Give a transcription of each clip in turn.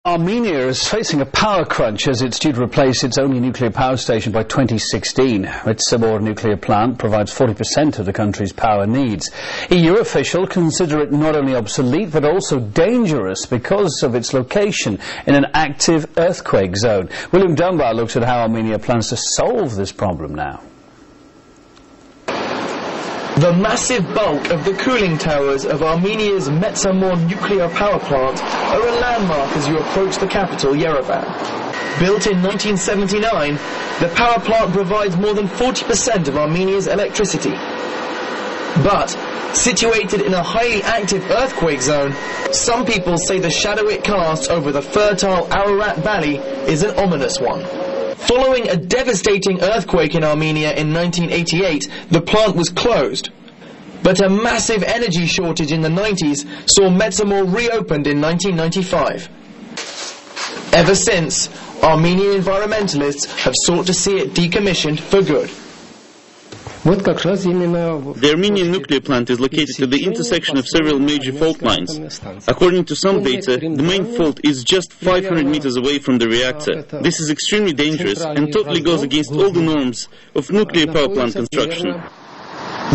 Armenia is facing a power crunch as it's due to replace its only nuclear power station by 2016. Its Sabor nuclear plant provides 40% of the country's power needs. EU officials consider it not only obsolete but also dangerous because of its location in an active earthquake zone. William Dunbar looks at how Armenia plans to solve this problem now. The massive bulk of the cooling towers of Armenia's Metsamor nuclear power plant are a landmark as you approach the capital, Yerevan. Built in 1979, the power plant provides more than 40% of Armenia's electricity. But, situated in a highly active earthquake zone, some people say the shadow it casts over the fertile Ararat Valley is an ominous one. Following a devastating earthquake in Armenia in 1988, the plant was closed. But a massive energy shortage in the 90s saw Metsamor reopened in 1995. Ever since, Armenian environmentalists have sought to see it decommissioned for good. The Armenian nuclear plant is located at the intersection of several major fault lines. According to some data, the main fault is just 500 meters away from the reactor. This is extremely dangerous and totally goes against all the norms of nuclear power plant construction.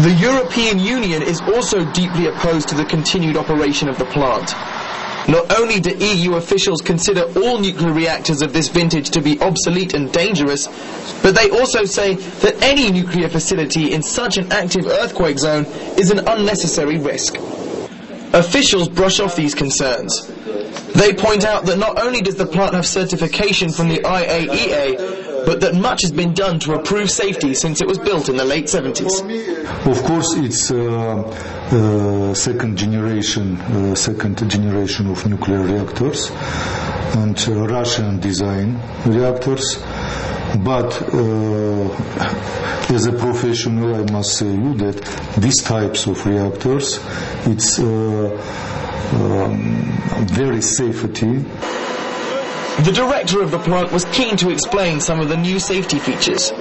The European Union is also deeply opposed to the continued operation of the plant. Not only do EU officials consider all nuclear reactors of this vintage to be obsolete and dangerous, but they also say that any nuclear facility in such an active earthquake zone is an unnecessary risk. Officials brush off these concerns. They point out that not only does the plant have certification from the IAEA, but that much has been done to improve safety since it was built in the late 70s. Of course, it's second generation of nuclear reactors and Russian design reactors. But as a professional, I must say you that these types of reactors, it's very safety. The director of the plant was keen to explain some of the new safety features.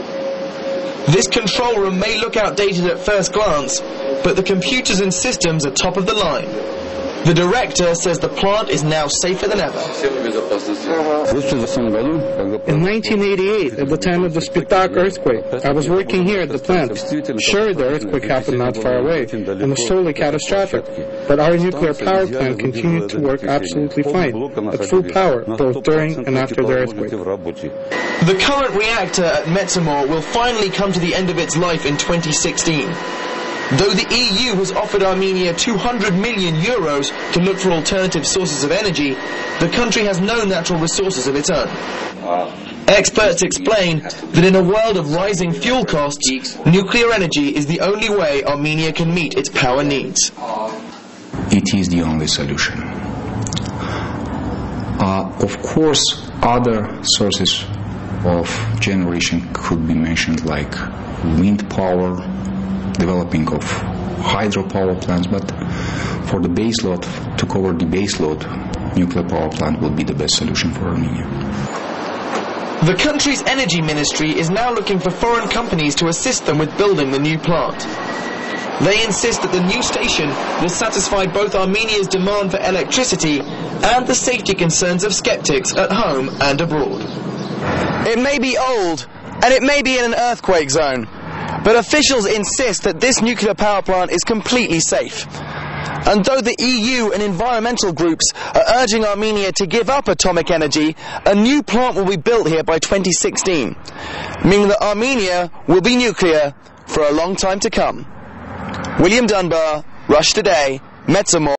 This control room may look outdated at first glance, but the computers and systems are top of the line. The director says the plant is now safer than ever. In 1988, at the time of the Spitak earthquake, I was working here at the plant. Sure, the earthquake happened not far away and was totally catastrophic, but our nuclear power plant continued to work absolutely fine, at full power, both during and after the earthquake. The current reactor at Metsamor will finally come to the end of its life in 2016. Though the EU has offered Armenia €200 million to look for alternative sources of energy, the country has no natural resources of its own. Experts explain that in a world of rising fuel costs, nuclear energy is the only way Armenia can meet its power needs. It is the only solution. Of course, other sources of generation could be mentioned, like wind power, developing of hydropower plants, but for the base load, to cover the base load, nuclear power plant will be the best solution for Armenia. The country's energy ministry is now looking for foreign companies to assist them with building the new plant. They insist that the new station will satisfy both Armenia's demand for electricity and the safety concerns of skeptics at home and abroad. It may be old, and it may be in an earthquake zone, but officials insist that this nuclear power plant is completely safe. And though the EU and environmental groups are urging Armenia to give up atomic energy, a new plant will be built here by 2016, meaning that Armenia will be nuclear for a long time to come. William Dunbar, Rush Today, Metsamor.